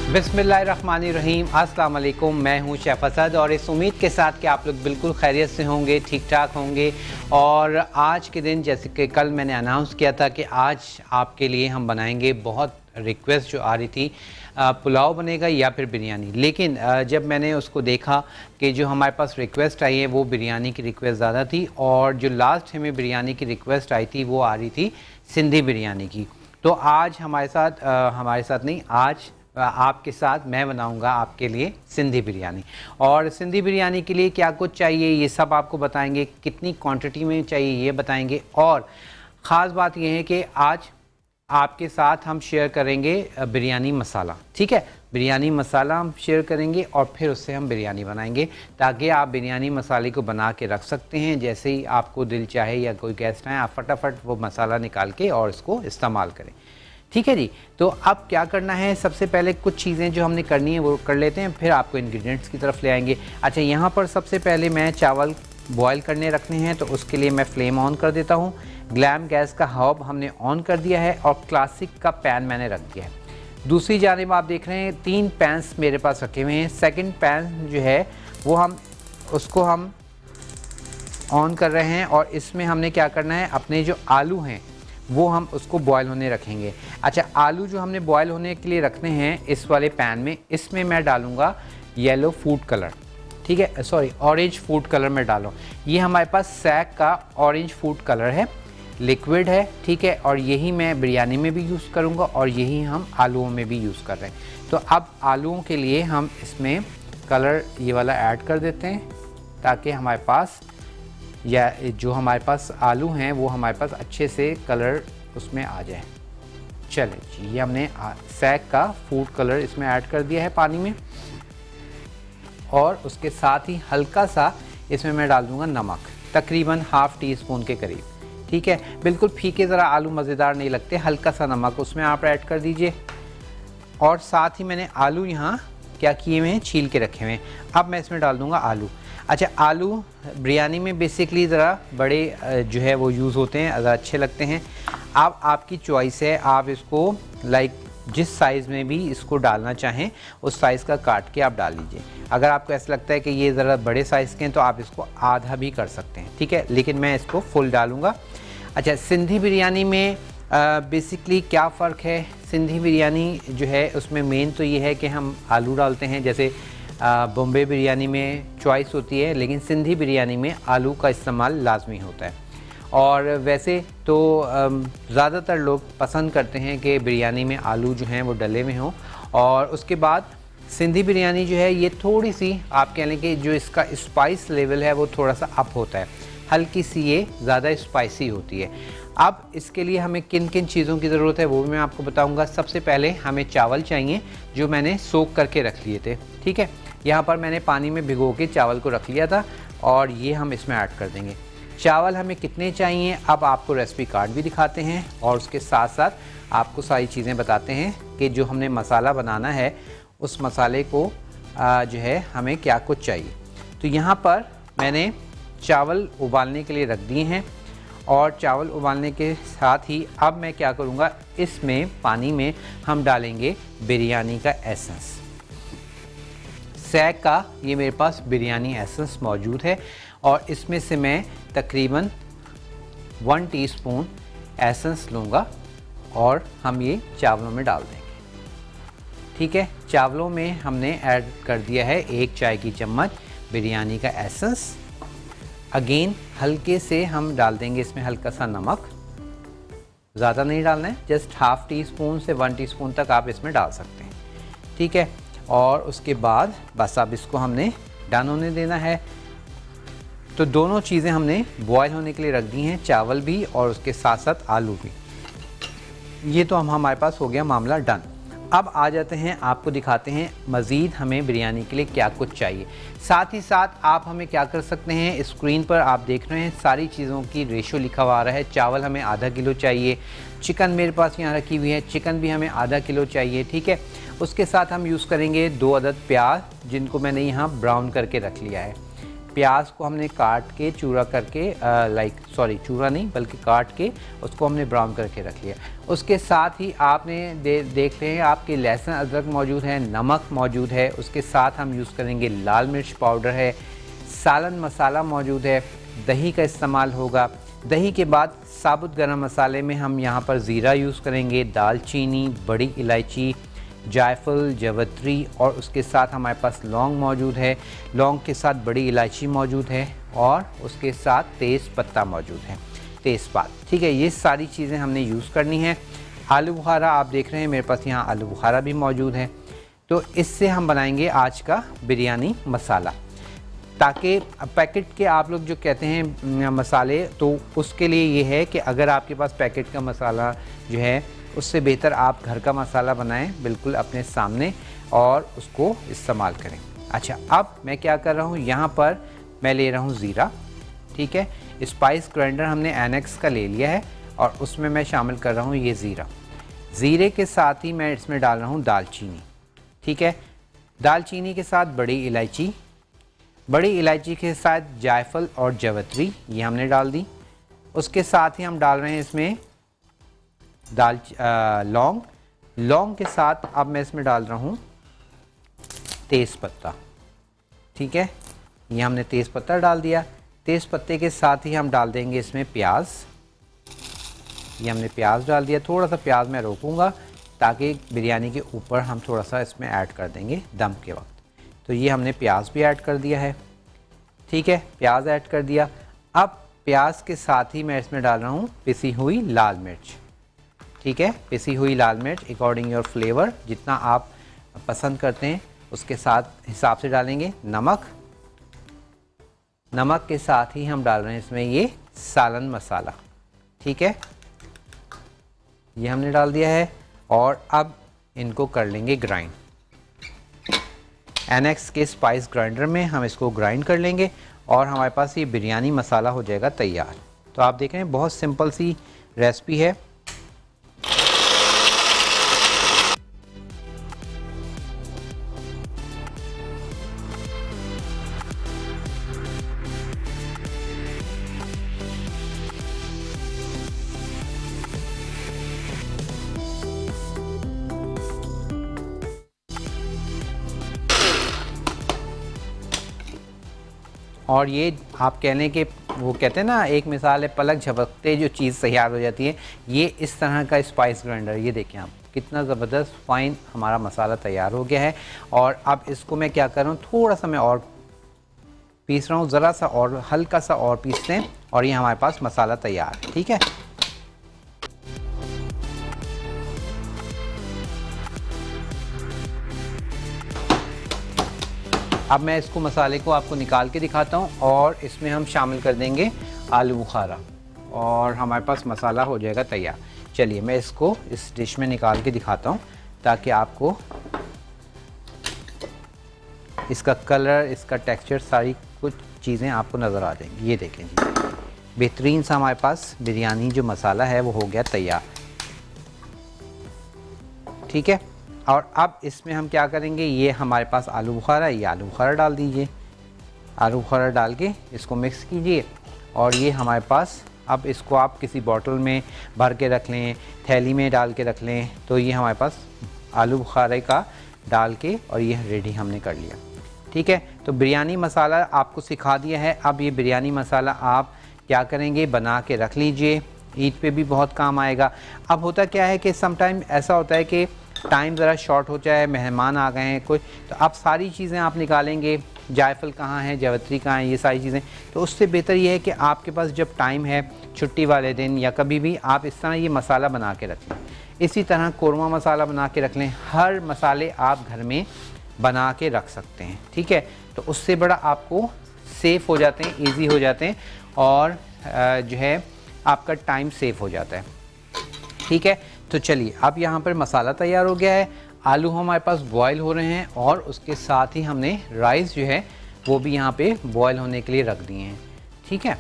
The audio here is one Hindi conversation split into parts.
बिस्मिल्लाहिर्रहमानिर्रहीम। अस्सलाम वालेकुम। मैं हूं शेफ असद और इस उम्मीद के साथ कि आप लोग बिल्कुल खैरियत से होंगे, ठीक ठाक होंगे। और आज के दिन जैसे कि कल मैंने अनाउंस किया था कि आज आपके लिए हम बनाएंगे, बहुत रिक्वेस्ट जो आ रही थी, पुलाव बनेगा या फिर बिरयानी। लेकिन जब मैंने उसको देखा कि जो हमारे पास रिक्वेस्ट आई है वो बिरयानी की रिक्वेस्ट ज़्यादा थी, और जो लास्ट हमें बिरयानी की रिक्वेस्ट आई थी वो आ रही थी सिंधी बिरयानी की। तो आज हमारे साथ नहीं, आज आपके साथ मैं बनाऊंगा आपके लिए सिंधी बिरयानी। और सिंधी बिरयानी के लिए क्या कुछ चाहिए ये सब आपको बताएंगे, कितनी क्वांटिटी में चाहिए ये बताएंगे। और ख़ास बात यह है कि आज आपके साथ हम शेयर करेंगे बिरयानी मसाला। ठीक है, बिरयानी मसाला हम शेयर करेंगे और फिर उससे हम बिरयानी बनाएंगे, ताकि आप बिरयानी मसाले को बना के रख सकते हैं। जैसे ही आपको दिल चाहे या कोई गेस्ट आए, आप फटाफट वो मसाला निकाल के और इसको इस्तेमाल करें। ठीक है जी। तो अब क्या करना है, सबसे पहले कुछ चीज़ें जो हमने करनी है वो कर लेते हैं, फिर आपको इंग्रेडिएंट्स की तरफ ले आएंगे। अच्छा, यहाँ पर सबसे पहले मैं चावल बॉयल करने रखने हैं, तो उसके लिए मैं फ्लेम ऑन कर देता हूँ। ग्लैम गैस का हॉब हमने ऑन कर दिया है और क्लासिक का पैन मैंने रख दिया है। दूसरी जानिब आप देख रहे हैं 3 पैन्स मेरे पास रखे हुए हैं। सेकेंड पैन जो है वो उसको हम ऑन कर रहे हैं, और इसमें हमने क्या करना है, अपने जो आलू हैं वो हम उसको बॉयल होने रखेंगे। अच्छा, आलू जो हमने बॉयल होने के लिए रखने हैं इस वाले पैन में, इसमें मैं डालूँगा येलो फूड कलर। ठीक है, सॉरी, ऑरेंज फूड कलर में डालूँ। ये हमारे पास सैक का ऑरेंज फूड कलर है, लिक्विड है। ठीक है, और यही मैं बिरयानी में भी यूज़ करूँगा और यही हम आलूओं में भी यूज़ कर रहे हैं। तो अब आलूओं के लिए हम इसमें कलर ये वाला ऐड कर देते हैं, ताकि हमारे पास या जो हमारे पास आलू हैं वो हमारे पास अच्छे से कलर उसमें आ जाए। चले जी, ये हमने सैक का फूड कलर इसमें ऐड कर दिया है पानी में, और उसके साथ ही हल्का सा इसमें मैं डाल दूँगा नमक, तकरीबन ½ टीस्पून के करीब। ठीक है, बिल्कुल फीके, ज़रा आलू मज़ेदार नहीं लगते, हल्का सा नमक उसमें आप ऐड कर दीजिए। और साथ ही मैंने आलू यहाँ क्या किए हुए हैं, छील के रखे हुए हैं। अब मैं इसमें डाल दूँगा आलू। अच्छा, आलू बिरयानी में बेसिकली ज़रा बड़े जो है वो यूज़ होते हैं, ज़रा अच्छे लगते हैं। अब आपकी चॉइस है, आप इसको जिस साइज़ में भी इसको डालना चाहें उस साइज़ का काट के आप डाल लीजिए। अगर आपको ऐसा लगता है कि ये ज़रा बड़े साइज़ के हैं तो आप इसको आधा भी कर सकते हैं। ठीक है, लेकिन मैं इसको फुल डालूँगा। अच्छा, सिंधी बिरयानी में बेसिकली क्या फ़र्क है, सिंधी बिरयानी जो है उसमें मेन तो ये है कि हम आलू डालते हैं। जैसे बॉम्बे बिरयानी में चॉइस होती है, लेकिन सिंधी बिरयानी में आलू का इस्तेमाल लाजमी होता है। और वैसे तो ज़्यादातर लोग पसंद करते हैं कि बिरयानी में आलू जो हैं वो डले हुए हों। और उसके बाद सिंधी बिरयानी जो है ये थोड़ी सी, आप कह लें कि जो इसका स्पाइस लेवल है वो थोड़ा सा अप होता है, हल्की सी ये ज़्यादा स्पाइसी होती है। अब इसके लिए हमें किन किन चीज़ों की ज़रूरत है वो भी मैं आपको बताऊंगा। सबसे पहले हमें चावल चाहिए, जो मैंने सोक करके रख लिए थे। ठीक है, यहाँ पर मैंने पानी में भिगो के चावल को रख लिया था, और ये हम इसमें ऐड कर देंगे। चावल हमें कितने चाहिए अब आपको रेसिपी कार्ड भी दिखाते हैं, और उसके साथ साथ आपको सारी चीज़ें बताते हैं कि जो हमने मसाला बनाना है उस मसाले को जो है हमें क्या कुछ चाहिए। तो यहाँ पर मैंने चावल उबालने के लिए रख दिए हैं, और चावल उबालने के साथ ही अब मैं क्या करूँगा, इसमें पानी में हम डालेंगे बिरयानी का एसेंस। सैक का ये मेरे पास बिरयानी एसेंस मौजूद है, और इसमें से मैं तकरीबन 1 टीस्पून एसेंस लूँगा और हम ये चावलों में डाल देंगे। ठीक है, चावलों में हमने ऐड कर दिया है 1 चाय की चम्मच बिरयानी का एसेंस। अगेन हल्के से हम डाल देंगे इसमें हल्का सा नमक, ज़्यादा नहीं डालना है, जस्ट ½ टीस्पून से 1 टीस्पून तक आप इसमें डाल सकते हैं। ठीक है, और उसके बाद बस अब इसको हमने डन होने देना है। तो दोनों चीज़ें हमने बॉयल होने के लिए रख दी हैं, चावल भी और उसके साथ साथ आलू भी। ये तो हमारे पास हो गया मामला डन। अब आ जाते हैं, आपको दिखाते हैं मज़ीद हमें बिरयानी के लिए क्या कुछ चाहिए। साथ ही साथ आप हमें क्या कर सकते हैं, स्क्रीन पर आप देख रहे हैं सारी चीज़ों की रेशो लिखा हुआ आ रहा है। चावल हमें ½ किलो चाहिए, चिकन मेरे पास यहाँ रखी हुई है, चिकन भी हमें ½ किलो चाहिए। ठीक है, उसके साथ हम यूज़ करेंगे 2 अदद प्याज, जिनको मैंने यहाँ ब्राउन करके रख लिया है। प्याज को हमने काट के चूरा करके चूरा नहीं बल्कि काट के उसको हमने ब्राउन करके रख लिया। उसके साथ ही आपने देख रहे हैं आपके लहसुन अदरक मौजूद है, नमक मौजूद है, उसके साथ हम यूज़ करेंगे लाल मिर्च पाउडर है, सालन मसाला मौजूद है, दही का इस्तेमाल होगा। दही के बाद साबुत गरम मसाले में हम यहाँ पर ज़ीरा यूज़ करेंगे, दालचीनी, बड़ी इलायची, जायफल, जवित्री और उसके साथ हमारे पास लौंग मौजूद है, लौंग के साथ बड़ी इलायची मौजूद है और उसके साथ तेज़ पत्ता मौजूद है, तेज़पात। ठीक है, ये सारी चीज़ें हमने यूज़ करनी है। आलू बुखारा आप देख रहे हैं मेरे पास यहाँ आलू बुखारा भी मौजूद है। तो इससे हम बनाएंगे आज का बिरयानी मसाला, ताकि पैकेट के आप लोग जो कहते हैं मसाले, तो उसके लिए ये है कि अगर आपके पास पैकेट का मसाला जो है उससे बेहतर आप घर का मसाला बनाएं बिल्कुल अपने सामने और उसको इस्तेमाल करें। अच्छा, अब मैं क्या कर रहा हूँ, यहाँ पर मैं ले रहा हूँ ज़ीरा। ठीक है, स्पाइस ग्राइंडर हमने एनेक्स का ले लिया है और उसमें मैं शामिल कर रहा हूँ ये ज़ीरा। ज़ीरे के साथ ही मैं इसमें डाल रहा हूँ दालचीनी। ठीक है, दालचीनी के साथ बड़ी इलायची, बड़ी इलायची के साथ जायफल और जवित्री ये हमने डाल दी। उसके साथ ही हम डाल रहे हैं इसमें लौंग, लौंग के साथ अब मैं इसमें डाल रहा हूँ तेज़पत्ता। ठीक है, ये हमने तेज़पत्ता डाल दिया। तेज़पत्ते के साथ ही हम डाल देंगे इसमें प्याज। ये हमने प्याज डाल दिया। थोड़ा सा प्याज मैं रोकूंगा ताकि बिरयानी के ऊपर हम थोड़ा सा इसमें ऐड कर देंगे दम के वक्त। तो ये हमने प्याज भी ऐड कर दिया है। ठीक है, प्याज ऐड कर दिया। अब प्याज के साथ ही मैं इसमें डाल रहा हूँ पिसी हुई लाल मिर्च। ठीक है, पिसी हुई लाल मिर्च अकॉर्डिंग योर फ्लेवर, जितना आप पसंद करते हैं उसके साथ हिसाब से डालेंगे। नमक, नमक के साथ ही हम डाल रहे हैं इसमें ये सालन मसाला। ठीक है, ये हमने डाल दिया है और अब इनको कर लेंगे ग्राइंड। एनेक्स के स्पाइस ग्राइंडर में हम इसको ग्राइंड कर लेंगे और हमारे पास ये बिरयानी मसाला हो जाएगा तैयार। तो आप देख रहे हैं बहुत सिंपल सी रेसिपी है। और ये आप कहने के वो कहते हैं ना, एक मिसाल है पलक झपकते जो चीज़ तैयार हो जाती है, ये इस तरह का स्पाइस ग्राइंडर। ये देखें आप कितना ज़बरदस्त फाइन हमारा मसाला तैयार हो गया है। और अब इसको मैं क्या कर रहा हूँ, थोड़ा सा मैं और पीस रहा हूँ, ज़रा सा और हल्का सा और पीसते हैं और ये हमारे पास मसाला तैयार है। ठीक है, अब मैं इसको मसाले को आपको निकाल के दिखाता हूँ और इसमें हम शामिल कर देंगे आलू बुखारा और हमारे पास मसाला हो जाएगा तैयार। चलिए मैं इसको इस डिश में निकाल के दिखाता हूँ ताकि आपको इसका कलर, इसका टेक्सचर, सारी कुछ चीज़ें आपको नज़र आ जाएंगी। ये देखें जी, बेहतरीन सा हमारे पास बिरयानी जो मसाला है वो हो गया तैयार। ठीक है, और अब इसमें हम क्या करेंगे, ये हमारे पास आलू बुखारा है, ये आलू बुखारा डाल दीजिए। आलू बुखारा डाल के इसको मिक्स कीजिए और ये हमारे पास, अब इसको आप किसी बॉटल में भर के रख लें, थैली में डाल के रख लें, तो ये हमारे पास आलू बुखारे का डाल के और ये रेडी हमने कर लिया। ठीक है, तो बिरयानी मसाला आपको सिखा दिया है। अब ये बिरयानी मसाला आप क्या करेंगे, बना के रख लीजिए, ईद पे भी बहुत काम आएगा। अब होता क्या है कि समटाइम ऐसा होता है कि टाइम ज़रा शॉर्ट हो जाए, मेहमान आ गए हैं कोई, तो आप सारी चीज़ें आप निकालेंगे, जायफल कहाँ है, जावित्री कहाँ है, ये सारी चीज़ें, तो उससे बेहतर ये है कि आपके पास जब टाइम है छुट्टी वाले दिन या कभी भी, आप इस तरह ये मसाला बना के रख लें। इसी तरह कौरमा मसाला बना के रख लें। हर मसाले आप घर में बना के रख सकते हैं। ठीक है, तो उससे बड़ा आपको सेफ़ हो जाते हैं, ईजी हो जाते हैं और जो है आपका टाइम सेव हो जाता है। ठीक है, तो चलिए अब यहाँ पर मसाला तैयार हो गया है, आलू हमारे पास बॉयल हो रहे हैं और उसके साथ ही हमने राइस जो है वो भी यहाँ पे बॉयल होने के लिए रख दिए हैं। ठीक है,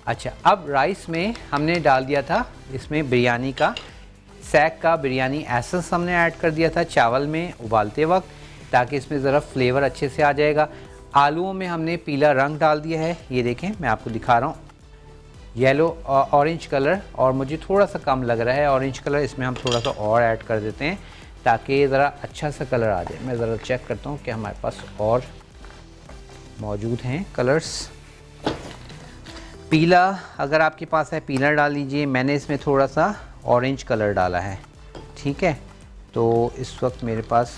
अच्छा अब राइस में हमने डाल दिया था इसमें बिरयानी का सैक का बिरयानी एसेंस हमने ऐड कर दिया था चावल में उबालते वक्त, ताकि इसमें ज़रा फ्लेवर अच्छे से आ जाएगा। आलूओं में हमने पीला रंग डाल दिया है, ये देखें मैं आपको दिखा रहा हूँ, येलो ऑरेंज कलर, और मुझे थोड़ा सा कम लग रहा है ऑरेंज कलर, इसमें हम थोड़ा सा और ऐड कर देते हैं ताकि ज़रा अच्छा सा कलर आ जाए। मैं ज़रा चेक करता हूँ कि हमारे पास और मौजूद हैं कलर्स। पीला अगर आपके पास है पीला डाल लीजिए, मैंने इसमें थोड़ा सा ऑरेंज कलर डाला है, ठीक है। तो इस वक्त मेरे पास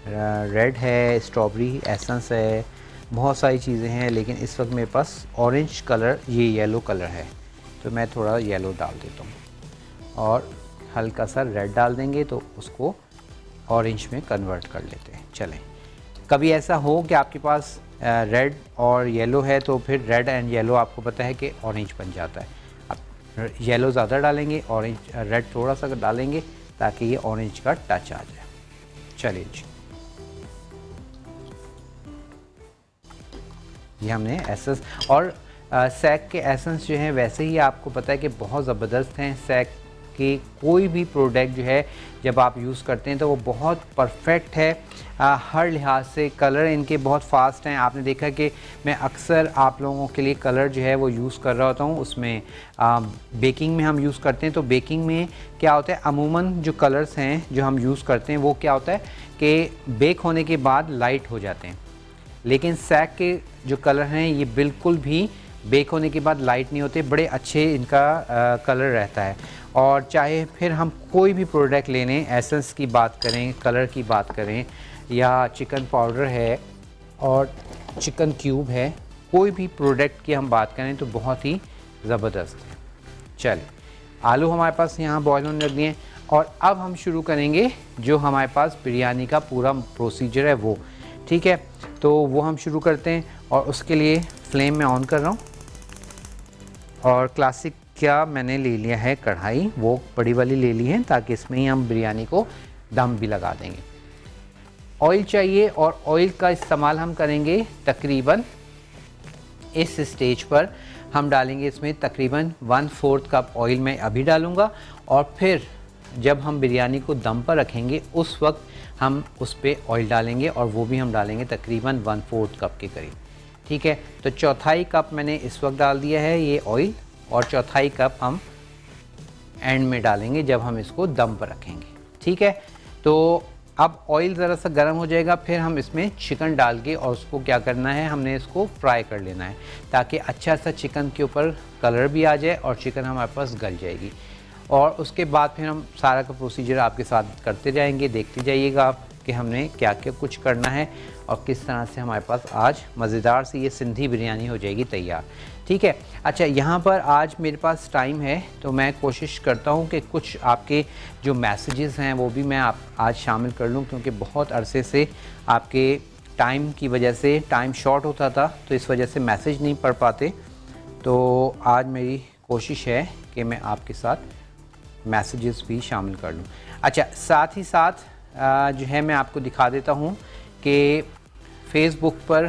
रेड है, स्ट्रॉबेरी एसेंस है, बहुत सारी चीज़ें हैं, लेकिन इस वक्त मेरे पास ऑरेंज कलर, ये येलो कलर है, तो मैं थोड़ा येलो डाल देता हूँ और हल्का सा रेड डाल देंगे तो उसको ऑरेंज में कन्वर्ट कर लेते हैं। चलें, कभी ऐसा हो कि आपके पास रेड और येलो है तो फिर रेड एंड येलो आपको पता है कि ऑरेंज बन जाता है। आप येलो ज़्यादा डालेंगे, ऑरेंज रेड थोड़ा सा डालेंगे ताकि ये ऑरेंज का टच आ जाए। चलिए जी, ये हमने एसेंस और सैक के एसेंस जो हैं वैसे ही आपको पता है कि बहुत ज़बरदस्त हैं। सैक के कोई भी प्रोडक्ट जो है जब आप यूज़ करते हैं तो वो बहुत परफेक्ट है हर लिहाज से। कलर इनके बहुत फास्ट हैं। आपने देखा कि मैं अक्सर आप लोगों के लिए कलर जो है वो यूज़ कर रहा होता हूँ। उसमें बेकिंग में हम यूज़ करते हैं तो बेकिंग में क्या होता है, अमूमन जो कलर्स हैं जो हम यूज़ करते हैं वो क्या होता है कि बेक होने के बाद लाइट हो जाते हैं, लेकिन सैक के जो कलर हैं ये बिल्कुल भी बेक होने के बाद लाइट नहीं होते, बड़े अच्छे इनका कलर रहता है। और चाहे फिर हम कोई भी प्रोडक्ट ले लें, एसेंस की बात करें, कलर की बात करें, या चिकन पाउडर है और चिकन क्यूब है, कोई भी प्रोडक्ट की हम बात करें तो बहुत ही ज़बरदस्त है। चलिए, आलू हमारे पास यहाँ बॉयल होने लग दिए और अब हम शुरू करेंगे जो हमारे पास बिरयानी का पूरा प्रोसीजर है वो, ठीक है। तो वो हम शुरू करते हैं और उसके लिए फ्लेम में ऑन कर रहा हूँ और क्लासिक क्या मैंने ले लिया है कढ़ाई, वो बड़ी वाली ले ली है ताकि इसमें ही हम बिरयानी को दम भी लगा देंगे। ऑयल चाहिए और ऑयल का इस्तेमाल हम करेंगे तकरीबन इस स्टेज पर हम डालेंगे इसमें तकरीबन 1/4 कप ऑयल मैं अभी डालूँगा और फिर जब हम बिरयानी को दम पर रखेंगे उस वक्त हम उस पर ऑयल डालेंगे और वो भी हम डालेंगे तकरीबन 1/4 कप के करीब, ठीक है। तो चौथाई कप मैंने इस वक्त डाल दिया है ये ऑयल और चौथाई कप हम एंड में डालेंगे जब हम इसको दम पर रखेंगे, ठीक है। तो अब ऑयल ज़रा सा गर्म हो जाएगा, फिर हम इसमें चिकन डाल के और उसको क्या करना है, हमने इसको फ्राई कर लेना है ताकि अच्छा सा चिकन के ऊपर कलर भी आ जाए और चिकन हमारे पास गल जाएगी। और उसके बाद फिर हम सारा का प्रोसीजर आपके साथ करते जाएंगे, देखते जाइएगा आप कि हमने क्या क्या कुछ करना है और किस तरह से हमारे पास आज मज़ेदार सी ये सिंधी बिरयानी हो जाएगी तैयार, ठीक है। अच्छा, यहाँ पर आज मेरे पास टाइम है तो मैं कोशिश करता हूँ कि कुछ आपके जो मैसेजेस हैं वो भी मैं आज शामिल कर लूँ, क्योंकि बहुत अरसे से आपके टाइम की वजह से टाइम शॉर्ट होता था तो इस वजह से मैसेज नहीं पढ़ पाते। तो आज मेरी कोशिश है कि मैं आपके साथ मैसेजेस भी शामिल कर लूँ। अच्छा, साथ ही साथ जो है मैं आपको दिखा देता हूँ कि फ़ेसबुक पर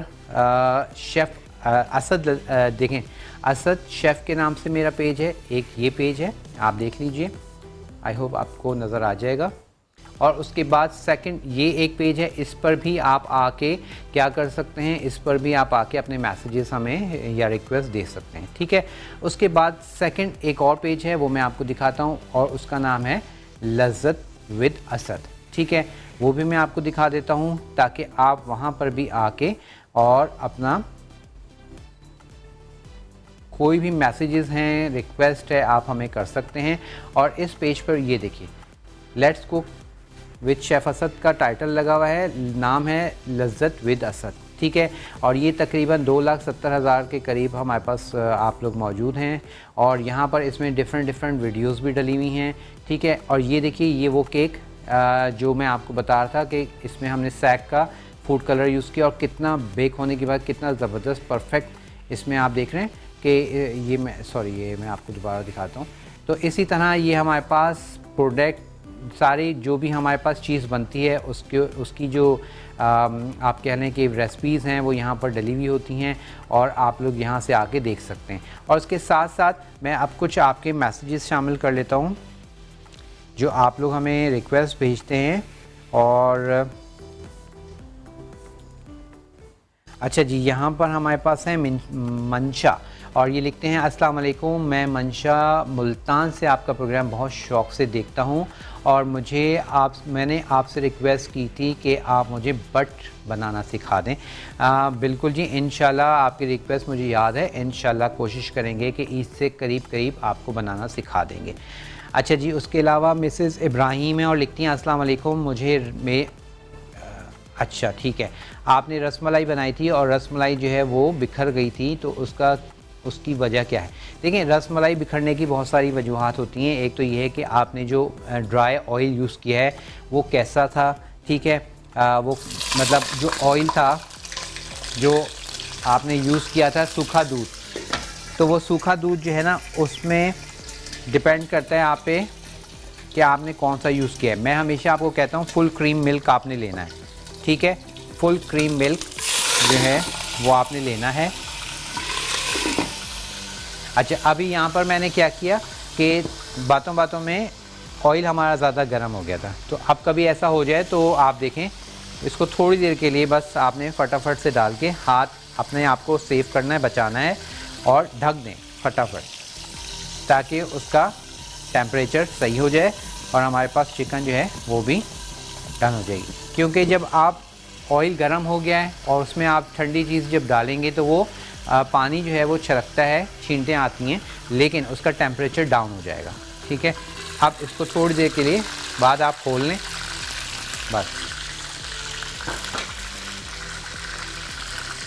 शेफ़ असद देखें, असद शेफ़ के नाम से मेरा पेज है, एक ये पेज है, आप देख लीजिए, आई होप आपको नज़र आ जाएगा। और उसके बाद सेकंड ये एक पेज है, इस पर भी आप आके क्या कर सकते हैं, इस पर भी आप आके अपने मैसेजेस हमें या रिक्वेस्ट दे सकते हैं, ठीक है। उसके बाद सेकंड एक और पेज है वो मैं आपको दिखाता हूँ और उसका नाम है लज़्ज़त विद असद, ठीक है। वो भी मैं आपको दिखा देता हूँ ताकि आप वहाँ पर भी आके और अपना कोई भी मैसेजेस हैं, रिक्वेस्ट है, आप हमें कर सकते हैं। और इस पेज पर ये देखिए, let's cook with chef Asad का टाइटल लगा हुआ है, नाम है लज़्ज़त विद असद, ठीक है। और ये तकरीबन 2,70,000 के करीब हमारे पास आप लोग मौजूद हैं और यहाँ पर इसमें डिफरेंट वीडियोस भी डली हुई हैं, ठीक है। और ये देखिए, ये वो केक जो मैं आपको बता रहा था कि इसमें हमने सैक का फूड कलर यूज़ किया और कितना बेक होने के बाद कितना ज़बरदस्त परफेक्ट इसमें आप देख रहे हैं कि ये मैं आपको दोबारा दिखाता हूँ। तो इसी तरह ये हमारे पास प्रोडक्ट सारी जो भी हमारे पास चीज़ बनती है उसकी जो आप कह लें कि रेसिपीज़ हैं वो यहाँ पर डली हुई होती हैं और आप लोग यहाँ से आके देख सकते हैं। और उसके साथ साथ मैं अब कुछ आपके मैसेजेस शामिल कर लेता हूँ जो आप लोग हमें रिक्वेस्ट भेजते हैं। और अच्छा जी, यहाँ पर हमारे पास है मंशा और ये लिखते हैं अस्सलाम वालेकुम, मैं मंशा मुल्तान से आपका प्रोग्राम बहुत शौक़ से देखता हूँ और मैंने आपसे रिक्वेस्ट की थी कि आप मुझे बट बनाना सिखा दें। बिल्कुल जी, इंशाल्लाह आपकी रिक्वेस्ट मुझे याद है, इंशाल्लाह कोशिश करेंगे कि इससे करीब करीब आपको बनाना सिखा देंगे। अच्छा जी, उसके अलावा मिसेस इब्राहिम है और लिखती हैं अस्सलाम वालेकुम, अच्छा ठीक है, आपने रसमलाई बनाई थी और रसमलाई जो है वो बिखर गई थी, तो उसकी वजह क्या है? देखिए, रसमलाई बिखरने की बहुत सारी वजूहात होती हैं। एक तो ये है कि आपने जो ड्राई ऑयल यूज़ किया है वो कैसा था, ठीक है, वो मतलब जो ऑयल था जो आपने यूज़ किया था सूखा दूध, तो वो सूखा दूध जो है ना उसमें डिपेंड करता है आप पे कि आपने कौन सा यूज़ किया है। मैं हमेशा आपको कहता हूँ फुल क्रीम मिल्क आपने लेना है, ठीक है, फुल क्रीम मिल्क जो है वो आपने लेना है। अच्छा, अभी यहाँ पर मैंने क्या किया कि बातों बातों में ऑयल हमारा ज़्यादा गर्म हो गया था, तो अब कभी ऐसा हो जाए तो आप देखें, इसको थोड़ी देर के लिए बस आपने फटाफट से डाल के हाथ अपने आप को सेव करना है, बचाना है और ढक दें फटाफट, ताकि उसका टेम्परेचर सही हो जाए और हमारे पास चिकन जो है वो भी डन हो जाएगी। क्योंकि जब आप ऑयल गर्म हो गया है और उसमें आप ठंडी चीज़ जब डालेंगे तो वो पानी जो है वो छलकता है, छींटें आती हैं, लेकिन उसका टेम्परेचर डाउन हो जाएगा, ठीक है। अब इसको थोड़ी देर के लिए बाद आप खोल लें बस।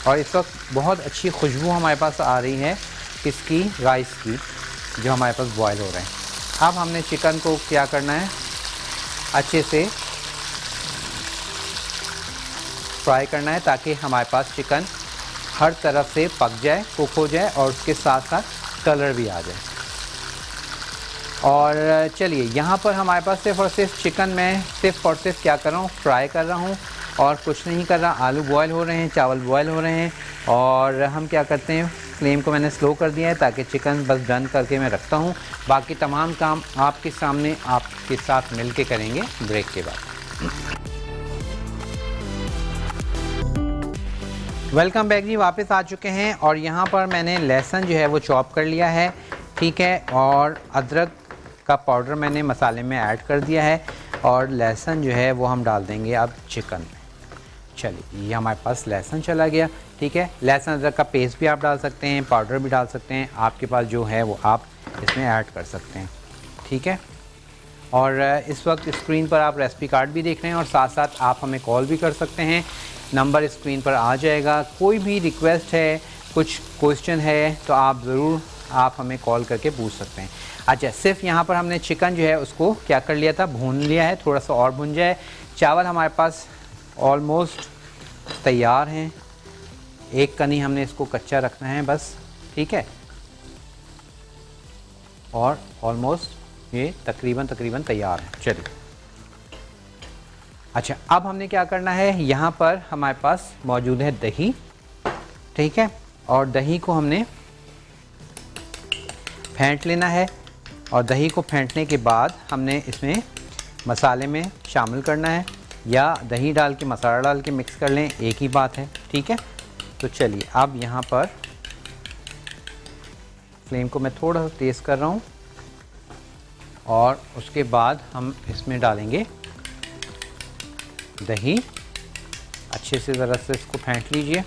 और इस वक्त बहुत अच्छी खुशबू हमारे पास आ रही है किसकी, राइस की, जो हमारे पास बॉयल हो रहे हैं। अब हमने चिकन को क्या करना है, अच्छे से फ्राई करना है ताकि हमारे पास चिकन हर तरफ से पक जाए, कुक हो जाए और उसके साथ साथ कलर भी आ जाए। और चलिए, यहाँ पर हमारे पास सिर्फ़ और सिर्फ चिकन में सिर्फ़ और सिर्फ क्या कर रहा हूँ, फ्राई कर रहा हूँ और कुछ नहीं कर रहा। आलू बॉयल हो रहे हैं, चावल बॉयल हो रहे हैं और हम क्या करते हैं, फ्लेम को मैंने स्लो कर दिया है ताकि चिकन बस डन करके मैं रखता हूँ। बाकी तमाम काम आपके सामने आपके साथ मिल के करेंगे ब्रेक के बाद। वेलकम बैक जी, वापस आ चुके हैं और यहाँ पर मैंने लहसुन जो है वो चॉप कर लिया है, ठीक है, और अदरक का पाउडर मैंने मसाले में ऐड कर दिया है और लहसुन जो है वो हम डाल देंगे अब चिकन में। चलिए, ये हमारे पास लहसुन चला गया, ठीक है। लहसुन अदरक का पेस्ट भी आप डाल सकते हैं, पाउडर भी डाल सकते हैं, आपके पास जो है वो आप इसमें ऐड कर सकते हैं, ठीक है। और इस वक्त स्क्रीन पर आप रेसिपी कार्ड भी देख रहे हैं और साथ साथ आप हमें कॉल भी कर सकते हैं, नंबर स्क्रीन पर आ जाएगा। कोई भी रिक्वेस्ट है, कुछ क्वेश्चन है तो आप ज़रूर आप हमें कॉल करके पूछ सकते हैं। अच्छा, सिर्फ यहाँ पर हमने चिकन जो है उसको क्या कर लिया था, भून लिया है, थोड़ा सा और भुन जाए। चावल हमारे पास ऑलमोस्ट तैयार हैं, एक कनी हमने इसको कच्चा रखना है बस, ठीक है। और ऑलमोस्ट ये तकरीबन तैयार है। चलिए, अच्छा, अब हमने क्या करना है, यहाँ पर हमारे पास मौजूद है दही, ठीक है, और दही को हमने फेंट लेना है और दही को फेंटने के बाद हमने इसमें मसाले में शामिल करना है, या दही डाल के मसाला डाल के मिक्स कर लें, एक ही बात है, ठीक है। तो चलिए, अब यहाँ पर फ्लेम को मैं थोड़ा सा तेज़ कर रहा हूँ और उसके बाद हम इसमें डालेंगे दही। अच्छे से ज़रा से इसको फेंट लीजिए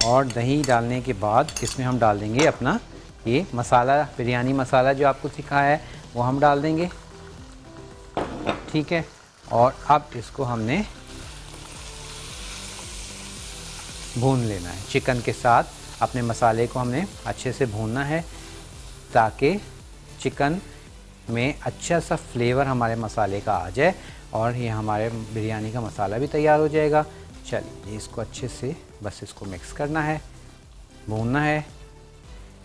और दही डालने के बाद इसमें हम डाल देंगे अपना ये मसाला, बिरयानी मसाला जो आपको सिखाया है वो हम डाल देंगे, ठीक है। और अब इसको हमने भून लेना है चिकन के साथ, अपने मसाले को हमने अच्छे से भूनना है ताकि चिकन में अच्छा सा फ्लेवर हमारे मसाले का आ जाए और ये हमारे बिरयानी का मसाला भी तैयार हो जाएगा। चलिए, इसको अच्छे से बस इसको मिक्स करना है, भूनना है।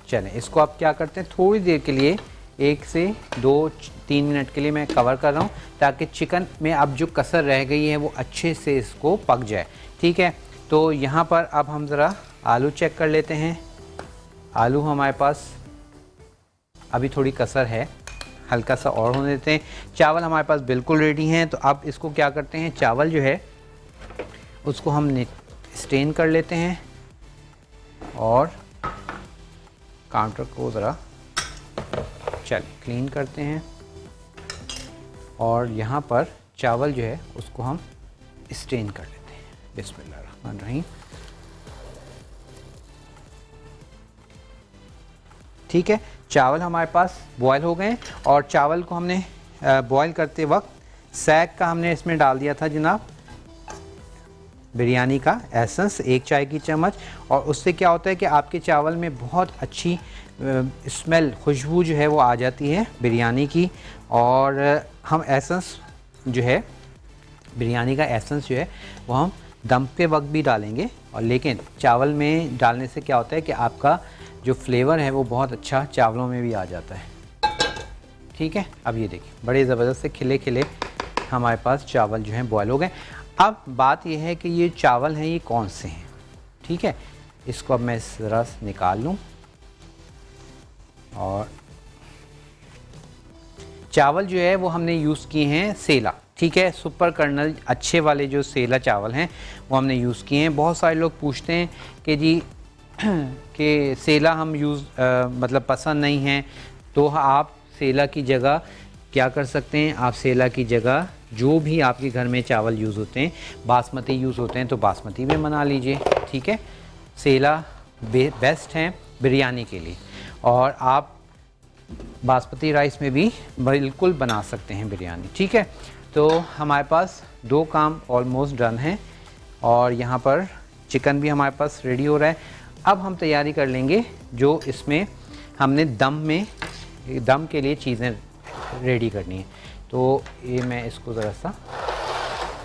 चलें, इसको आप क्या करते हैं, थोड़ी देर के लिए 1 से 2-3 मिनट के लिए मैं कवर कर रहा हूँ ताकि चिकन में अब जो कसर रह गई है वो अच्छे से इसको पक जाए, ठीक है। तो यहाँ पर अब हम ज़रा आलू चेक कर लेते हैं। आलू हमारे पास अभी थोड़ी कसर है, हल्का सा और होने देते हैं। चावल हमारे पास बिल्कुल रेडी हैं। तो अब इसको क्या करते हैं, चावल जो है उसको हम स्टेन कर लेते हैं और काउंटर को ज़रा क्लीन करते हैं और यहाँ पर चावल जो है उसको हम स्टेन कर लेते हैं। बिस्मिल्लाहिर्रहमानिर्रहीम। ठीक है, चावल हमारे पास बॉयल हो गए और चावल को हमने बॉयल करते वक्त सैग का हमने इसमें डाल दिया था जनाब बिरयानी का एसेंस 1 चाय की चम्मच। और उससे क्या होता है कि आपके चावल में बहुत अच्छी स्मेल, खुशबू जो है वो आ जाती है बिरयानी की। और हम एसेंस जो है बिरयानी का एसेंस जो है वो हम दम के वक्त भी डालेंगे, और लेकिन चावल में डालने से क्या होता है कि आपका जो फ्लेवर है वो बहुत अच्छा चावलों में भी आ जाता है। ठीक है, अब ये देखिए बड़े ज़बरदस्त से खिले खिले हमारे पास चावल जो हैं बॉयल हो गए। अब बात ये है कि ये चावल हैं ये कौन से हैं। ठीक है, इसको अब मैं ज़रा निकाल लूँ। और चावल जो है वो हमने यूज़ किए हैं सेला। ठीक है, सुपर कर्नल अच्छे वाले जो सेला चावल हैं वो हमने यूज़ किए हैं। बहुत सारे लोग पूछते हैं कि जी कि सेला हम मतलब पसंद नहीं है, तो आप सेला की जगह क्या कर सकते हैं, आप सेला की जगह जो भी आपके घर में चावल यूज़ होते हैं, बासमती यूज़ होते हैं तो बासमती में बना लीजिए। ठीक है, सेला बेस्ट हैं बिरयानी के लिए, और आप बासमती राइस में भी बिल्कुल बना सकते हैं बिरयानी। ठीक है, तो हमारे पास 2 काम ऑलमोस्ट डन हैं और यहाँ पर चिकन भी हमारे पास रेडी हो रहा है। अब हम तैयारी कर लेंगे जो इसमें हमने दम के लिए चीज़ें रेडी करनी है। तो ये मैं इसको ज़रा सा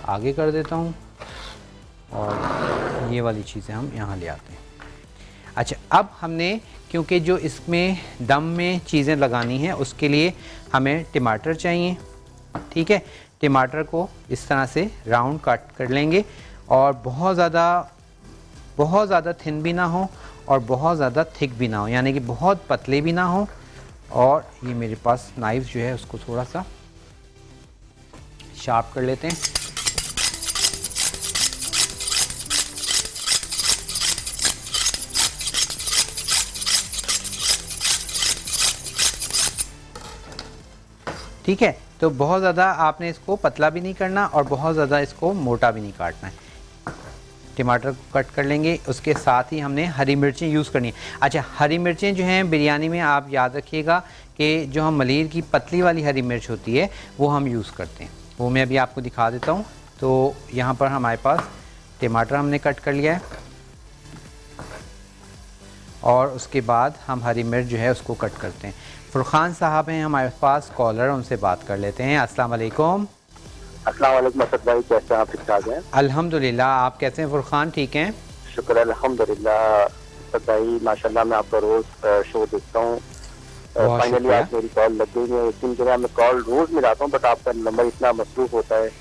आगे कर देता हूँ और ये वाली चीज़ें हम यहाँ ले आते हैं। अच्छा, अब हमने क्योंकि जो इसमें दम में चीज़ें लगानी हैं उसके लिए हमें टमाटर चाहिए। ठीक है, टमाटर को इस तरह से राउंड कट कर लेंगे और बहुत ज़्यादा थिन भी ना हो और बहुत ज़्यादा थिक भी ना हो, यानी कि बहुत पतले भी ना हो। और ये मेरे पास नाइफ जो है उसको थोड़ा सा शार्प कर लेते हैं। ठीक है, तो बहुत ज़्यादा आपने इसको पतला भी नहीं करना और बहुत ज़्यादा इसको मोटा भी नहीं काटना है। टमाटर को कट कर लेंगे, उसके साथ ही हमने हरी मिर्चें यूज़ करनी है। अच्छा, हरी मिर्चें जो हैं बिरयानी में आप याद रखिएगा कि जो हम मलीर की पतली वाली हरी मिर्च होती है वो हम यूज़ करते हैं, वो मैं अभी आपको दिखा देता हूँ। तो यहाँ पर हमारे पास टमाटर हमने कट कर लिया है और उसके बाद हम हरी मिर्च जो है उसको कट करते हैं। फुरखान साहब हैं हमारे पास कॉलर, उनसे बात कर लेते हैं। अस्सलाम वालेकुम। अस्सलाम वालेकुम असद भाई, कैसे हैं आप? ठीक ठाक हैं? अल्हम्दुलिल्लाह, आप कैसे हैं फुरखान? ठीक हैं, शुक्र है अल्हम्दुलिल्लाह। असद भाई माशाल्लाह, मैं आपका रोज़ शो देखता हूँ। फाइनली आज मेरी कॉल लग गई है। इस दिन जो है मैं कॉल रोज़ मिलाता हूँ बट आपका नंबर इतना मसरूफ होता है,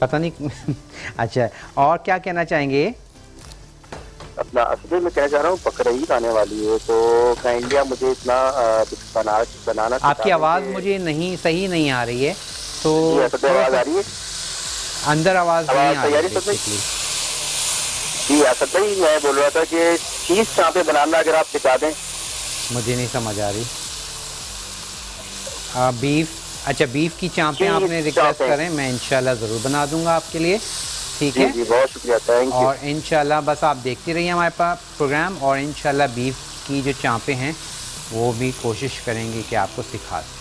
पता नहीं अच्छा, और क्या कहना चाहेंगे? अपना असली में कहना चाह रहा हूँ, बकरा ईद आने वाली है तो काइंडली आप मुझे इतना बनाना। आपकी आवाज़ मुझे नहीं नहीं आ रही है, तो आवाज़ आ रही है? अंदर आवाज़ नहीं आ रही है। जी असद भाई, मैं बोल रहा था कि चीज़ चाँपे बनाना अगर आप सिखा दें। मुझे नहीं समझ आ रही। बीफ, अच्छा बीफ की चाँपें आपने रिक्वेस्ट करें, मैं इंशाल्लाह ज़रूर बना दूंगा आपके लिए। ठीक है जी, बहुत शुक्रिया, थैंक यू। और इंशाल्लाह बस आप देखते रहिए हमारे पास प्रोग्राम, और इंशाल्लाह बीफ की जो चाँपें हैं वो भी कोशिश करेंगे कि आपको सिखा दें।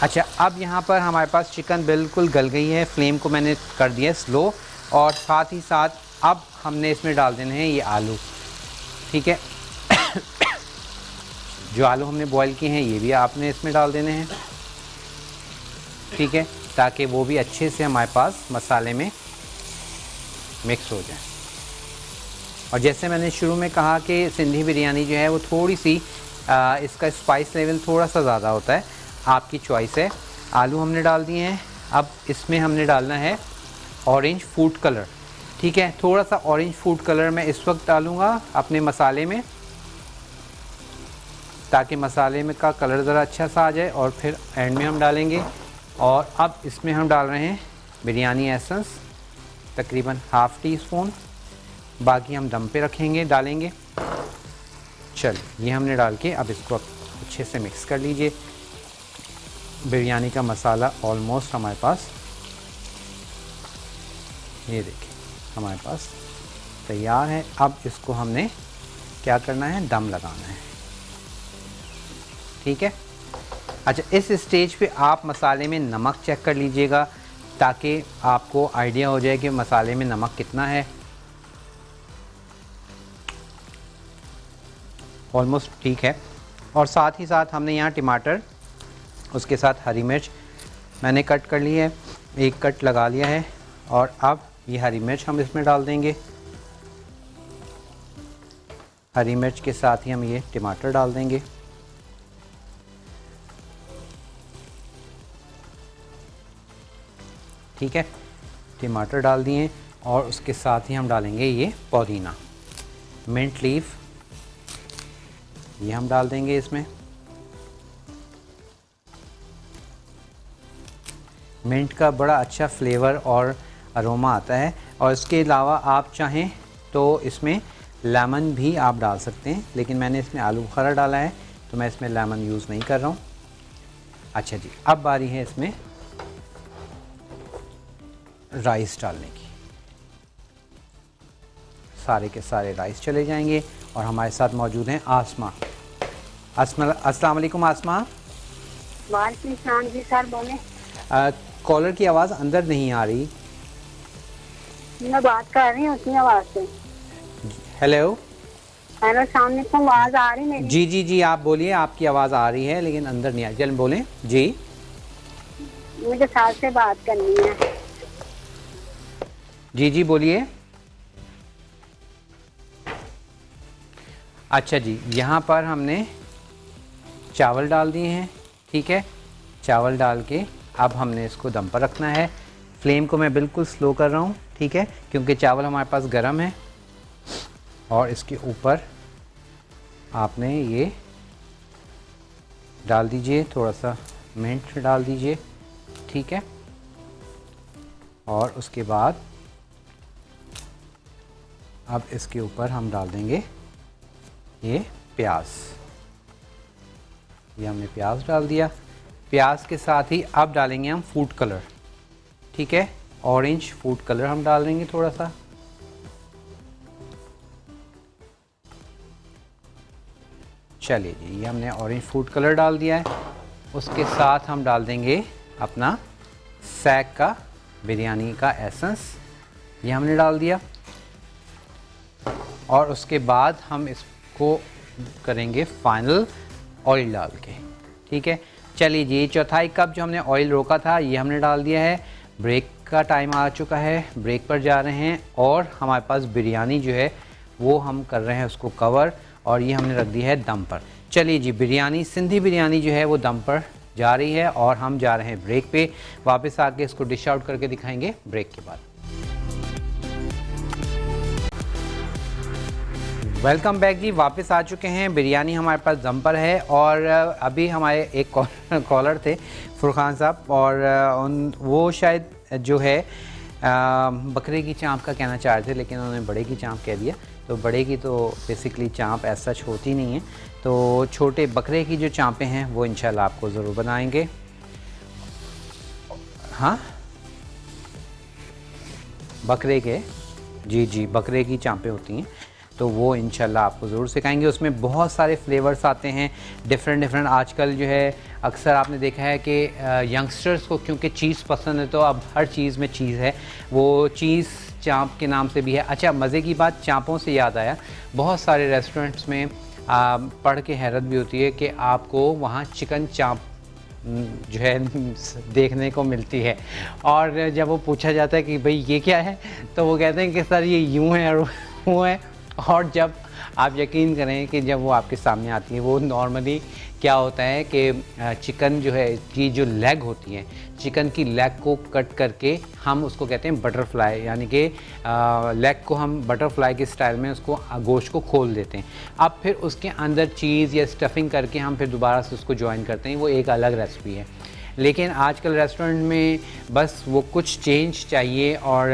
अच्छा, अब यहाँ पर हमारे पास चिकन बिल्कुल गल गई है, फ्लेम को मैंने कर दिया स्लो, और साथ ही साथ अब हमने इसमें डाल देने हैं ये आलू। ठीक है जो आलू हमने बॉईल किए हैं ये भी आपने इसमें डाल देने हैं। ठीक है, ताकि वो भी अच्छे से हमारे पास मसाले में मिक्स हो जाए। और जैसे मैंने शुरू में कहा कि सिंधी बिरयानी जो है वो थोड़ी सी इसका स्पाइस लेवल थोड़ा सा ज़्यादा होता है, आपकी चॉइस है। आलू हमने डाल दिए हैं, अब इसमें हमने डालना है ऑरेंज फूड कलर। ठीक है, थोड़ा सा ऑरेंज फूड कलर मैं इस वक्त डालूँगा अपने मसाले में। ताकि मसाले में का कलर ज़रा अच्छा सा आ जाए, और फिर एंड में हम डालेंगे। और अब इसमें हम डाल रहे हैं बिरयानी एसेंस, तकरीबन ½ टीस्पून, बाकी हम दम पे रखेंगे, डालेंगे। चलिए, ये हमने डाल के अब इसको अच्छे से मिक्स कर लीजिए। बिरयानी का मसाला ऑलमोस्ट हमारे पास, ये देखिए, हमारे पास तैयार है। अब इसको हमने क्या करना है, दम लगाना है। ठीक है। अच्छा, इस स्टेज पे आप मसाले में नमक चेक कर लीजिएगा, ताकि आपको आइडिया हो जाए कि मसाले में नमक कितना है। ऑलमोस्ट ठीक है। और साथ ही साथ हमने यहाँ टमाटर, उसके साथ हरी मिर्च मैंने कट कर ली है, 1 कट लगा लिया है। और अब ये हरी मिर्च हम इसमें डाल देंगे। हरी मिर्च के साथ ही हम ये टमाटर डाल देंगे। ठीक है, टमाटर डाल दिए, और उसके साथ ही हम डालेंगे ये पुदीना, मिंट लीफ, ये हम डाल देंगे इसमें। मिंट का बड़ा अच्छा फ्लेवर और अरोमा आता है। और इसके अलावा आप चाहें तो इसमें लेमन भी आप डाल सकते हैं, लेकिन मैंने इसमें आलू बुखारा डाला है तो मैं इसमें लेमन यूज़ नहीं कर रहा हूँ। अच्छा जी, अब बारी है इसमें राइस डालने की। सारे के सारे राइस चले जाएंगे। और हमारे साथ मौजूद हैं आसमा। अस्सलाम वालेकुम आसमा। वालेकुम सलाम जी सर, बोले। कॉलर की आवाज़ अंदर नहीं आ रही। मैं बात कर रही हूँ उसी आवाज़ से। हेलो। हेलो, सामने को आवाज़ आ रही मेरी? जी जी जी, आप बोलिए, आपकी आवाज़ आ रही है लेकिन अंदर नहीं आ रही। चल बोलें जी। मुझे सर से बात करनी है। जी जी बोलिए। अच्छा जी, यहाँ पर हमने चावल डाल दिए हैं। ठीक है, चावल डाल के अब हमने इसको दम पर रखना है। फ्लेम को मैं बिल्कुल स्लो कर रहा हूँ, ठीक है, क्योंकि चावल हमारे पास गर्म है। और इसके ऊपर आपने ये डाल दीजिए, थोड़ा सा मिंट डाल दीजिए। ठीक है, और उसके बाद अब इसके ऊपर हम डाल देंगे ये प्याज। ये हमने प्याज डाल दिया। प्याज के साथ ही अब डालेंगे हम फूड कलर। ठीक है, ऑरेंज फूड कलर हम डाल देंगे थोड़ा सा। चलिए जी, ये हमने ऑरेंज फूड कलर डाल दिया है। उसके साथ हम डाल देंगे अपना सैग का बिरयानी का एसेंस, ये हमने डाल दिया। और उसके बाद हम इसको करेंगे फाइनल ऑयल डाल के। ठीक है, चलिए जी, चौथाई कप जो हमने ऑयल रोका था ये हमने डाल दिया है। ब्रेक का टाइम आ चुका है, ब्रेक पर जा रहे हैं। और हमारे पास बिरयानी जो है वो हम कर रहे हैं उसको कवर, और ये हमने रख दिया है दम पर। चलिए जी, बिरयानी, सिंधी बिरयानी जो है वो दम पर जा रही है, और हम जा रहे हैं ब्रेक पे। वापस आके इसको डिश आउट करके दिखाएंगे ब्रेक के बाद। वेलकम बैक जी, वापस आ चुके हैं। बिरयानी हमारे पास दम पर है। और अभी हमारे एक कॉलर थे फुरखान साहब, और वो शायद जो है बकरे की चाँप का कहना चाह रहे थे, लेकिन उन्होंने बड़े की चाँप कह दिया। तो बड़े की तो बेसिकली चाँप ऐसा सच होती नहीं है, तो छोटे बकरे की जो चाँपें हैं वो इंशाल्लाह आपको ज़रूर बनाएंगे। हाँ, बकरे के, जी जी, बकरे की चाँपें होती हैं, तो वो इंशाल्लाह आपको ज़रूर सिखाएंगे। उसमें बहुत सारे फ्लेवर्स आते हैं, डिफरेंट। आजकल जो है अक्सर आपने देखा है कि यंगस्टर्स को क्योंकि चीज़ पसंद है, तो अब हर चीज़ में चीज़ है। वो चीज़ चाँप के नाम से भी है। अच्छा, मज़े की बात, चाँपों से याद आया, बहुत सारे रेस्टोरेंट्स में पढ़ के हैरत भी होती है कि आपको वहाँ चिकन चाँप जो है देखने को मिलती है। और जब वो पूछा जाता है कि भाई ये क्या है, तो वो कहते हैं कि सर ये यूँ है और वो है। और जब आप यकीन करें कि जब वो आपके सामने आती है, वो नॉर्मली क्या होता है कि चिकन जो है की जो लेग होती है, चिकन की लेग को कट करके हम उसको कहते हैं बटरफ्लाई, यानी कि लेग को हम बटरफ्लाई के स्टाइल में उसको गोश्त को खोल देते हैं। अब फिर उसके अंदर चीज़ या स्टफिंग करके हम फिर दोबारा से उसको ज्वाइन करते हैं, वो एक अलग रेसिपी है। लेकिन आजकल रेस्टोरेंट में बस वो कुछ चेंज चाहिए और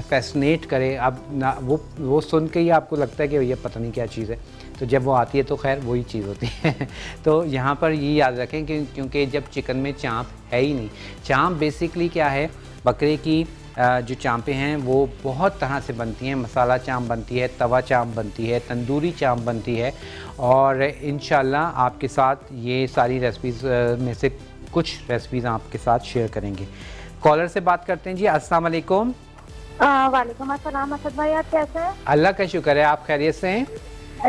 फैसिनेट करे। अब ना वो सुन के ही आपको लगता है कि भैया पता नहीं क्या चीज़ है, तो जब वो आती है तो खैर वही चीज़ होती है। तो यहाँ पर ये याद रखें कि क्योंकि जब चिकन में चाँप है ही नहीं। चाँप बेसिकली क्या है, बकरे की जो चाँपें हैं वो बहुत तरह से बनती हैं। मसाला चाँप बनती है, तवा चाँप बनती है, तंदूरी चाँप बनती है, और इंशाल्लाह आपके साथ ये सारी रेसिपीज़ में से कुछ रेसिपीज़ आपके साथ शेयर करेंगे। कॉलर से बात करते हैं जी। अस्सलाम वालेकुम। वालेकुम अस्सलाम। असद भाई आप कैसे हैं? अल्लाह का शुक्र है, आप खैरियत से हैं?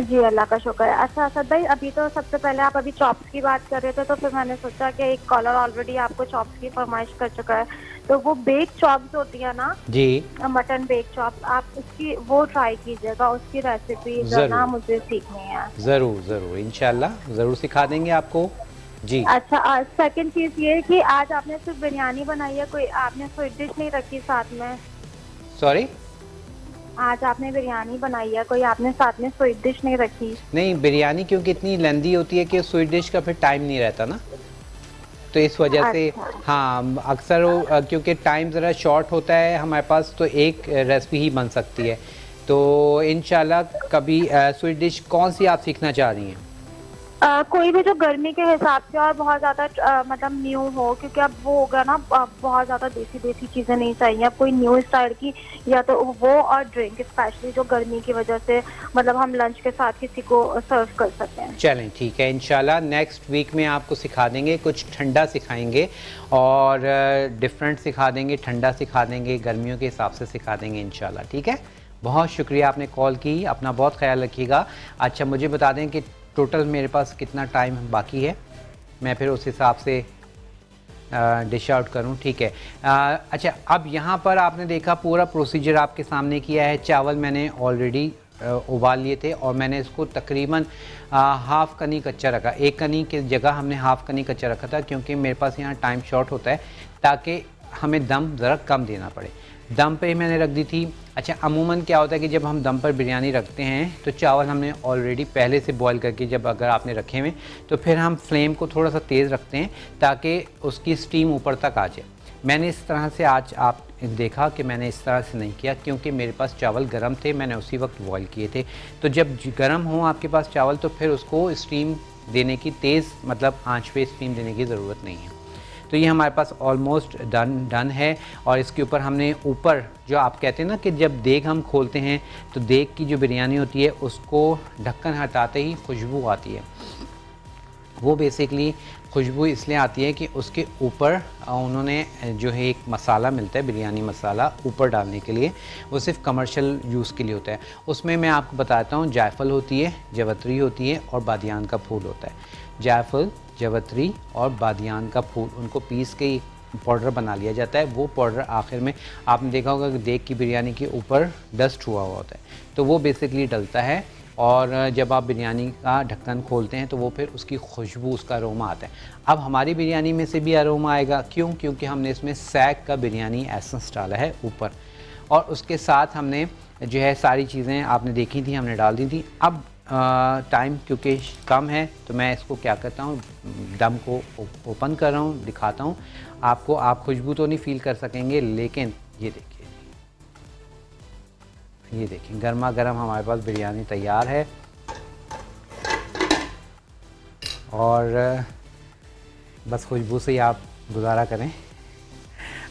जी अल्लाह का शुक्र है। अच्छा असद भाई, अभी तो सबसे पहले आप अभी चॉप्स की बात कर रहे थे, तो फिर मैंने सोचा कि एक कॉलर ऑलरेडी आपको चॉप्स की फरमाइश कर चुका है, तो वो बेक चॉप्स होती है ना जी, मटन बेक चॉप्स, आप उसकी वो ट्राई कीजिएगा, उसकी रेसिपी ना मुझे सीखनी है। ज़रूर ज़रूर, इंशाल्लाह ज़रूर सिखा देंगे आपको जी। अच्छा, सेकंड चीज़ ये है कि आज आपने सिर्फ बिरयानी बनाई है, कोई आपने स्वीट डिश नहीं रखी साथ में? सॉरी, आज आपने बिरयानी बनाई है, कोई आपने साथ में स्वीट डिश नहीं रखी? नहीं, बिरयानी क्योंकि इतनी लेंदी होती है कि स्वीट डिश का फिर टाइम नहीं रहता ना, तो इस वजह से हाँ, अक्सर क्योंकि टाइम ज़रा शॉर्ट होता है हमारे पास, तो एक रेसिपी ही बन सकती है। तो इंशाल्लाह कभी स्वीट डिश कौन सी आप सीखना चाह रही हैं? कोई भी जो गर्मी के हिसाब से और बहुत ज़्यादा मतलब न्यू हो, क्योंकि अब वो होगा ना, बहुत ज़्यादा देसी चीज़ें नहीं चाहिए, अब कोई न्यू स्टाइल की, या तो वो और ड्रिंक स्पेशली जो गर्मी की वजह से मतलब हम लंच के साथ किसी को सर्व कर सकते हैं। चलें ठीक है, इंशाल्लाह नेक्स्ट वीक में आपको सिखा देंगे, कुछ ठंडा सिखाएंगे और डिफरेंट सिखा देंगे, ठंडा सिखा देंगे, गर्मियों के हिसाब से सिखा देंगे इंशाल्लाह। ठीक है, बहुत शुक्रिया आपने कॉल की, अपना बहुत ख्याल रखिएगा। अच्छा, मुझे बता दें कि टोटल मेरे पास कितना टाइम बाकी है, मैं फिर उस हिसाब से डिश आउट करूं। ठीक है। अच्छा, अब यहाँ पर आपने देखा पूरा प्रोसीजर आपके सामने किया है। चावल मैंने ऑलरेडी उबाल लिए थे और मैंने इसको तकरीबन हाफ़ कनी कच्चा रखा। एक कनी की जगह हमने हाफ़ कनी कच्चा रखा था, क्योंकि मेरे पास यहाँ टाइम शॉर्ट होता है, ताकि हमें दम ज़रा कम देना पड़े। दम पे मैंने रख दी थी। अच्छा, अमूमन क्या होता है कि जब हम दम पर बिरयानी रखते हैं तो चावल हमने ऑलरेडी पहले से बॉईल करके जब अगर आपने रखे हुए, तो फिर हम फ्लेम को थोड़ा सा तेज़ रखते हैं ताकि उसकी स्टीम ऊपर तक आ जाए। मैंने इस तरह से आज आप देखा कि मैंने इस तरह से नहीं किया, क्योंकि मेरे पास चावल गर्म थे, मैंने उसी वक्त बॉईल किए थे। तो जब गर्म हो आपके पास चावल, तो फिर उसको स्टीम देने की तेज़ मतलब आँच पे स्टीम देने की ज़रूरत नहीं है। तो ये हमारे पास ऑलमोस्ट डन है। और इसके ऊपर हमने ऊपर जो आप कहते हैं ना कि जब देग हम खोलते हैं तो देग की जो बिरयानी होती है उसको ढक्कन हटाते ही खुशबू आती है। वो बेसिकली खुशबू इसलिए आती है कि उसके ऊपर उन्होंने जो है एक मसाला मिलता है, बिरयानी मसाला ऊपर डालने के लिए, वो सिर्फ कमर्शियल यूज़ के लिए होता है। उसमें मैं आपको बताता हूँ, जायफल होती है, जवतरी होती है और बादियान का फूल होता है। जायफल, जवतरी और बादियान का फूल, उनको पीस के पाउडर बना लिया जाता है। वो पाउडर आखिर में आपने देखा होगा कि देग की बिरयानी के ऊपर डस्ट हुआ होता है, तो वो बेसिकली डलता है। और जब आप बिरयानी का ढक्कन खोलते हैं तो वो फिर उसकी खुशबू, उसका अरोमा आता है। अब हमारी बिरयानी में से भी अरोमा आएगा, क्यों? क्योंकि हमने इसमें सैग का बिरयानी एसेंस डाला है ऊपर, और उसके साथ हमने जो है सारी चीज़ें आपने देखी थी, हमने डाल दी थी। अब टाइम क्योंकि कम है तो मैं इसको क्या करता हूँ, दम को ओपन कर रहा हूँ, दिखाता हूँ आपको। आप खुशबू तो नहीं फील कर सकेंगे, लेकिन ये देखिए, ये देखिए गर्मा गर्म हमारे पास बिरयानी तैयार है। और बस खुशबू से ही आप गुजारा करें।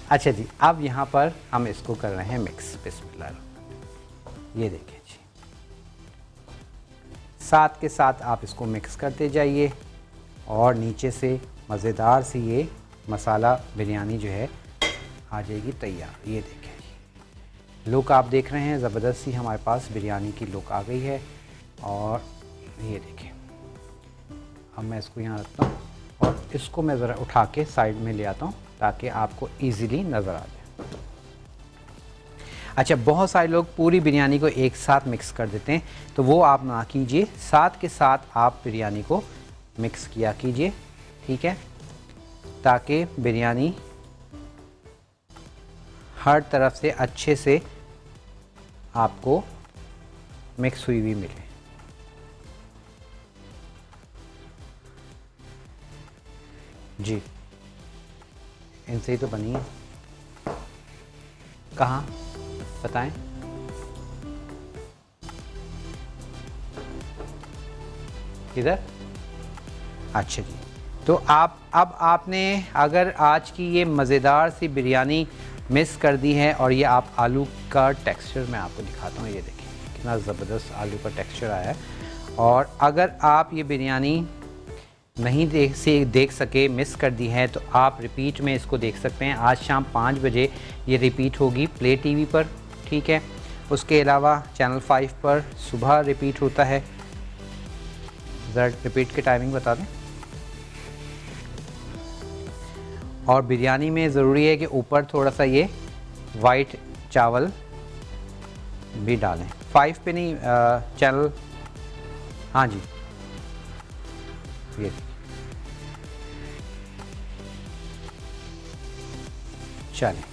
अच्छा जी, अब यहाँ पर हम इसको कर रहे हैं मिक्स। बिस्मिल्लाह, ये देखिए जी, साथ के साथ आप इसको मिक्स करते जाइए और नीचे से मज़ेदार सी ये मसाला बिरयानी जो है आ जाएगी तैयार। ये देखें, लुक आप देख रहे हैं, ज़बरदस्त सी हमारे पास बिरयानी की लुक आ गई है। और ये देखें, अब मैं इसको यहाँ रखता हूँ और इसको मैं ज़रा उठा के साइड में ले आता हूँ ताकि आपको इजीली नज़र आ जाए। अच्छा, बहुत सारे लोग पूरी बिरयानी को एक साथ मिक्स कर देते हैं, तो वो आप ना कीजिए, साथ के साथ आप बिरयानी को मिक्स किया कीजिए, ठीक है, ताकि बिरयानी हर तरफ से अच्छे से आपको मिक्स हुई हुई मिले। जी, इनसे ही तो बनी है। कहाँ बताएं? किधर? अच्छा जी, तो अब आपने अगर आज की ये मज़ेदार सी बिरयानी मिस कर दी है, और ये आप आलू का टेक्सचर मैं आपको दिखाता हूँ, ये देखिए कितना ज़बरदस्त आलू का टेक्सचर आया है। और अगर आप ये बिरयानी नहीं देख सके, मिस कर दी है, तो आप रिपीट में इसको देख सकते हैं। आज शाम 5 बजे ये रिपीट होगी प्ले टीवी पर, ठीक है। उसके अलावा चैनल 5 पर सुबह रिपीट होता है। ज़रा रिपीट की टाइमिंग बता दें। और बिरयानी में ज़रूरी है कि ऊपर थोड़ा सा ये वाइट चावल भी डालें। 5 पे नहीं, चैनल, हाँ जी, ये चलें।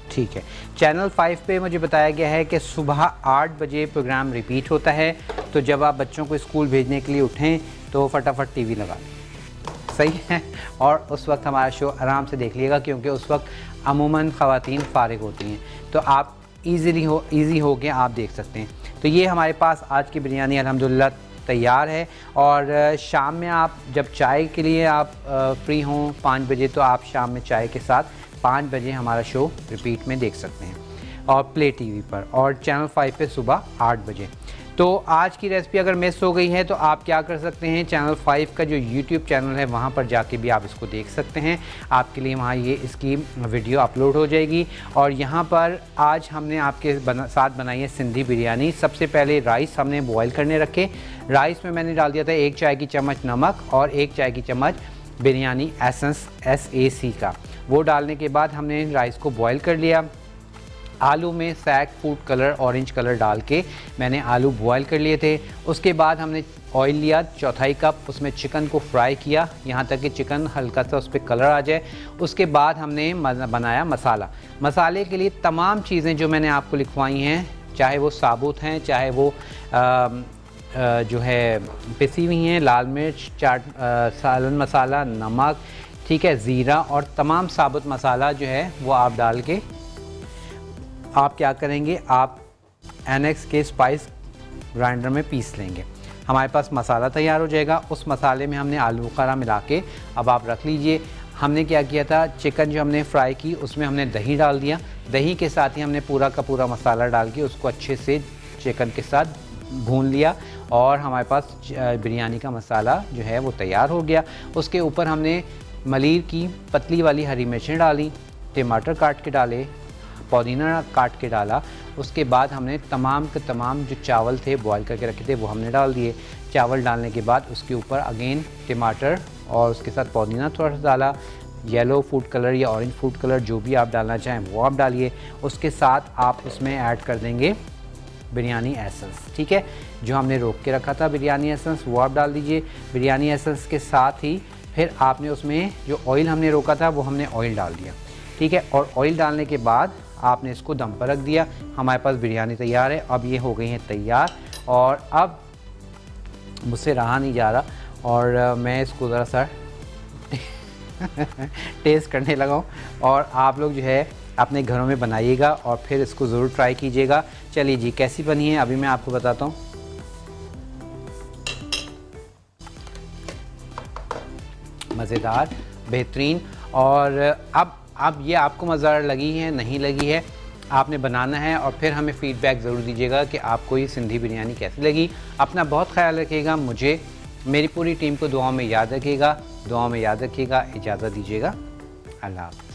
ठीक है, चैनल 5 पे मुझे बताया गया है कि सुबह 8 बजे प्रोग्राम रिपीट होता है, तो जब आप बच्चों को स्कूल भेजने के लिए उठें तो फटाफट टीवी लगा लें, सही है। और उस वक्त हमारा शो आराम से देख लीजिएगा, क्योंकि उस वक्त अमूमन ख़वातीन फ़ारिग होती हैं, तो आप ईज़ी हो के आप देख सकते हैं। तो ये हमारे पास आज की बिरयानी अल्हम्दुलिल्लाह तैयार है। और शाम में आप जब चाय के लिए आप फ्री हों 5 बजे, तो आप शाम में चाय के साथ 5 बजे हमारा शो रिपीट में देख सकते हैं, और प्ले टीवी पर, और चैनल 5 पे सुबह 8 बजे। तो आज की रेसिपी अगर मिस हो गई है तो आप क्या कर सकते हैं, चैनल 5 का जो यूट्यूब चैनल है वहाँ पर जाके भी आप इसको देख सकते हैं। आपके लिए वहाँ ये इसकी वीडियो अपलोड हो जाएगी। और यहाँ पर आज हमने आपके साथ बनाई है सिंधी बिरयानी। सबसे पहले राइस हमने बॉयल करने रखे। राइस में मैंने डाल दिया था 1 चाय की चम्मच नमक और 1 चाय की चम्मच बिरयानी एसेंस SAC का। वो डालने के बाद हमने राइस को बॉयल कर लिया। आलू में सैग फूड कलर ऑरेंज कलर डाल के मैंने आलू बॉयल कर लिए थे। उसके बाद हमने ऑयल लिया 1/4 कप, उसमें चिकन को फ्राई किया यहाँ तक कि चिकन हल्का सा उस पर कलर आ जाए। उसके बाद हमने बनाया मसाला। मसाले के लिए तमाम चीज़ें जो मैंने आपको लिखवाई हैं, चाहे वो साबुत हैं, चाहे वो जो है पिसी हुई हैं, लाल मिर्च, चाट सालन मसाला, नमक, ठीक है, ज़ीरा, और तमाम साबुत मसाला जो है वो आप डाल के आप क्या करेंगे, आप NX के स्पाइस ग्राइंडर में पीस लेंगे। हमारे पास मसाला तैयार हो जाएगा। उस मसाले में हमने आलू बुखारा मिला के अब आप रख लीजिए। हमने क्या किया था, चिकन जो हमने फ्राई की उसमें हमने दही डाल दिया। दही के साथ ही हमने पूरा का पूरा मसाला डाल के उसको अच्छे से चिकन के साथ भून लिया, और हमारे पास बिरयानी का मसाला जो है वो तैयार हो गया। उसके ऊपर हमने मलीर की पतली वाली हरी मिर्चें डाली, टमाटर काट के डाले, पुदीना काट के डाला। उसके बाद हमने तमाम के तमाम जो चावल थे बॉयल करके रखे थे वो हमने डाल दिए। चावल डालने के बाद उसके ऊपर अगेन टमाटर और उसके साथ पुदीना थोड़ा सा डाला। येलो फूड कलर या ऑरेंज फूड कलर जो भी आप डालना चाहें वो आप डालिए। उसके साथ आप उसमें ऐड कर देंगे बिरयानी एसेंस, ठीक है, जो हमने रोक के रखा था बिरयानी एसेंस वो आप डाल दीजिए। बिरयानी एसेंस के साथ ही फिर आपने उसमें जो ऑयल हमने रोका था वो हमने ऑयल डाल दिया, ठीक है। और ऑयल डालने के बाद आपने इसको दम पर रख दिया। हमारे पास बिरयानी तैयार है। अब ये हो गई है तैयार, और अब मुझसे रहा नहीं जा रहा और मैं इसको ज़रा सा टेस्ट करने लगा हूँ। और आप लोग जो है अपने घरों में बनाइएगा और फिर इसको ज़रूर ट्राई कीजिएगा। चलिए जी, कैसी बनी है अभी मैं आपको बताता हूँ। मज़ेदार, बेहतरीन। और अब ये आपको मज़ेदार लगी है नहीं लगी है, आपने बनाना है और फिर हमें फ़ीडबैक ज़रूर दीजिएगा कि आपको ये सिंधी बिरयानी कैसी लगी। अपना बहुत ख्याल रखिएगा। मुझे मेरी पूरी टीम को दुआओं में याद रखिएगा। दुआओं में याद रखिएगा। इजाज़त दीजिएगा। अल्लाह हाफ़िज़।